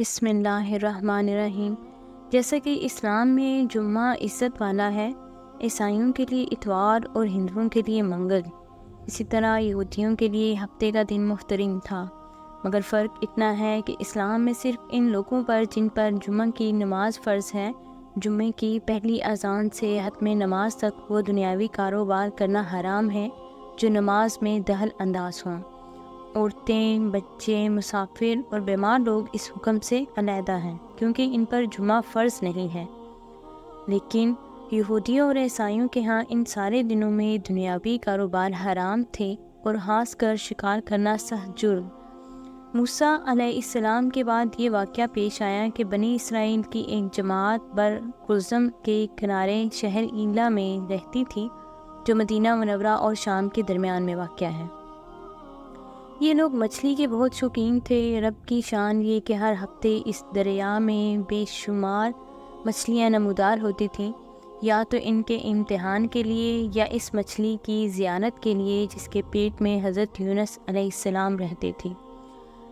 بسم اللہ الرحمن الرحیم۔ جیسا کہ اسلام میں جمعہ عزت والا ہے، عیسائیوں کے لیے اتوار اور ہندوؤں کے لیے منگل، اسی طرح یہودیوں کے لیے ہفتے کا دن محترم تھا۔ مگر فرق اتنا ہے کہ اسلام میں صرف ان لوگوں پر جن پر جمعہ کی نماز فرض ہے، جمعے کی پہلی اذان سے ختم نماز تک وہ دنیاوی کاروبار کرنا حرام ہے جو نماز میں دخل انداز ہوں۔ عورتیں، بچے، مسافر اور بیمار لوگ اس حکم سے علیحدہ ہیں کیونکہ ان پر جمعہ فرض نہیں ہے۔ لیکن یہودیوں اور عیسائیوں کے ہاں ان سارے دنوں میں دنیاوی کاروبار حرام تھے اور خاص کر شکار کرنا سخت جرم۔ موسیٰ علیہ السلام کے بعد یہ واقعہ پیش آیا کہ بنی اسرائیل کی ایک جماعت بر قلزم کے کنارے شہر ایلا میں رہتی تھی جو مدینہ منورہ اور شام کے درمیان میں واقع ہے۔ یہ لوگ مچھلی کے بہت شوقین تھے۔ رب کی شان یہ کہ ہر ہفتے اس دریا میں بے شمار مچھلیاں نمودار ہوتی تھیں، یا تو ان کے امتحان کے لیے یا اس مچھلی کی زیانت کے لیے جس کے پیٹ میں حضرت یونس علیہ السلام رہتے تھے۔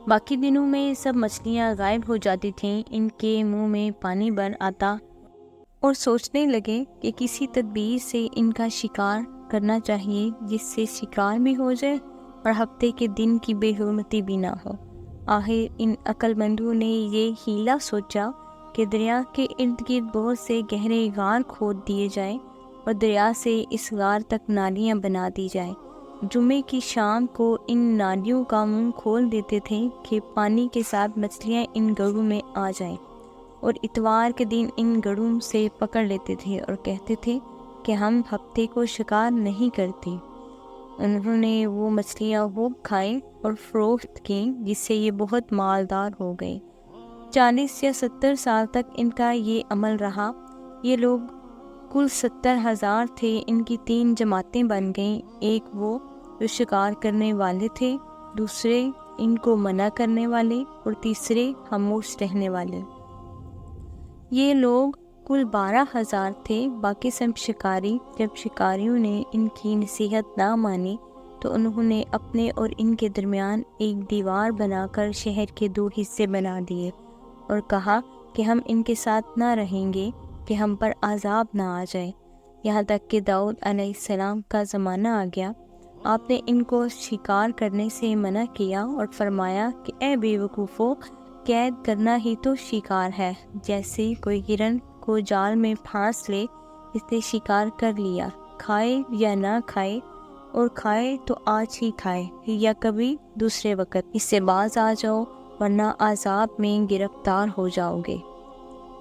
باقی دنوں میں سب مچھلیاں غائب ہو جاتی تھیں۔ ان کے منہ میں پانی بھر آتا اور سوچنے لگے کہ کسی تدبیر سے ان کا شکار کرنا چاہیے جس سے شکار بھی ہو جائے اور ہفتے کے دن کی بے حرمتی بھی نہ ہو۔ آخر ان عقل مندوں نے یہ حیلہ سوچا کہ دریا کے ارد گرد بہت سے گہرے غار کھود دیے جائیں اور دریا سے اس غار تک نالیاں بنا دی جائیں۔ جمعے کی شام کو ان نالیوں کا منہ کھول دیتے تھے کہ پانی کے ساتھ مچھلیاں ان گڑھوں میں آ جائیں، اور اتوار کے دن ان گڑھوں سے پکڑ لیتے تھے اور کہتے تھے کہ ہم ہفتے کو شکار نہیں کرتے۔ انہوں نے وہ مچھلیاں خوب کھائیں اور فروخت کیں جس سے یہ بہت مالدار ہو گئے۔ 40 یا 70 سال تک ان کا یہ عمل رہا۔ یہ لوگ کل 70,000 تھے۔ ان کی 3 جماعتیں بن گئیں، ایک وہ جو شکار کرنے والے تھے، دوسرے ان کو منع کرنے والے اور تیسرے خاموش رہنے والے۔ یہ لوگ کل 12,000 تھے، باقی سب شکاری۔ جب شکاریوں نے ان کی نصیحت نہ مانی تو انہوں نے اپنے اور ان کے درمیان ایک دیوار بنا کر شہر کے 2 حصے بنا دیے اور کہا کہ ہم ان کے ساتھ نہ رہیں گے کہ ہم پر عذاب نہ آ جائے۔ یہاں تک کہ داؤد علیہ السلام کا زمانہ آ گیا۔ آپ نے ان کو شکار کرنے سے منع کیا اور فرمایا کہ اے بے وقوفو، قید کرنا ہی تو شکار ہے۔ جیسے کوئی ہرن کو جال میں پھانس لے، اس نے شکار کر لیا، کھائے یا نہ کھائے، اور کھائے تو آج ہی کھائے یا کبھی دوسرے وقت، اس سے باز آ جاؤ ورنہ عذاب میں گرفتار ہو جاؤ گے۔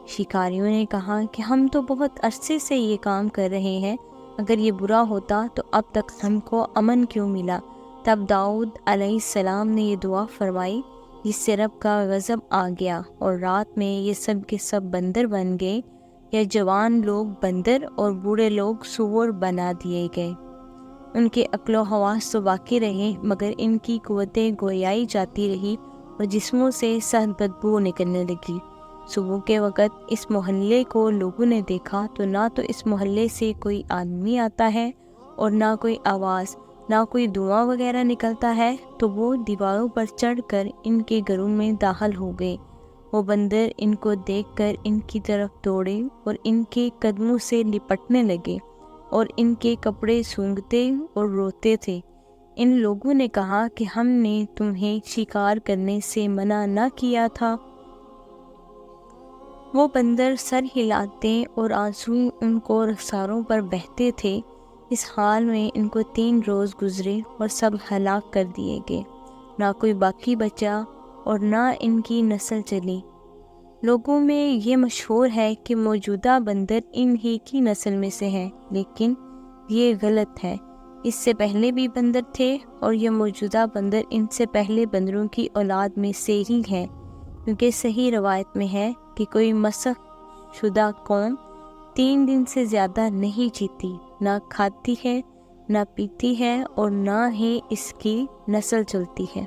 شکاریوں نے کہا کہ ہم تو بہت عرصے سے یہ کام کر رہے ہیں، اگر یہ برا ہوتا تو اب تک ہم کو امن کیوں ملا؟ تب داؤد علیہ السلام نے یہ دعا فرمائی جس سے رب کا غضب آ گیا، اور رات میں یہ سب کے سب بندر بن گئے، یا جوان لوگ بندر اور بوڑھے لوگ سور بنا دیے گئے۔ ان کے عقل و حواس تو باقی رہے مگر ان کی قوتیں گویائی جاتی رہی اور جسموں سے سخت بدبو نکلنے لگی۔ صبح کے وقت اس محلے کو لوگوں نے دیکھا تو نہ تو اس محلے سے کوئی آدمی آتا ہے اور نہ کوئی آواز، نہ کوئی دھواں وغیرہ نکلتا ہے، تو وہ دیواروں پر چڑھ کر ان کے گھروں میں داخل ہو گئے۔ وہ بندر ان کو دیکھ کر ان کی طرف دوڑے اور ان کے قدموں سے لپٹنے لگے اور ان کے کپڑے سونگھتے اور روتے تھے۔ ان لوگوں نے کہا کہ ہم نے تمہیں شکار کرنے سے منع نہ کیا تھا؟ وہ بندر سر ہلاتے اور آنسو ان کو رخساروں پر بہتے تھے۔ اس حال میں ان کو 3 روز گزرے اور سب ہلاک کر دیے گئے، نہ کوئی باقی بچا اور نہ ان کی نسل چلی۔ لوگوں میں یہ مشہور ہے کہ موجودہ بندر ان ہی کی نسل میں سے ہیں، لیکن یہ غلط ہے۔ اس سے پہلے بھی بندر تھے اور یہ موجودہ بندر ان سے پہلے بندروں کی اولاد میں سے ہی ہے، کیونکہ صحیح روایت میں ہے کہ کوئی مسخ شدہ قوم 3 دن سے زیادہ نہیں جیتی، نہ کھاتی ہے، نہ پیتی ہے اور نہ ہی اس کی نسل چلتی ہے۔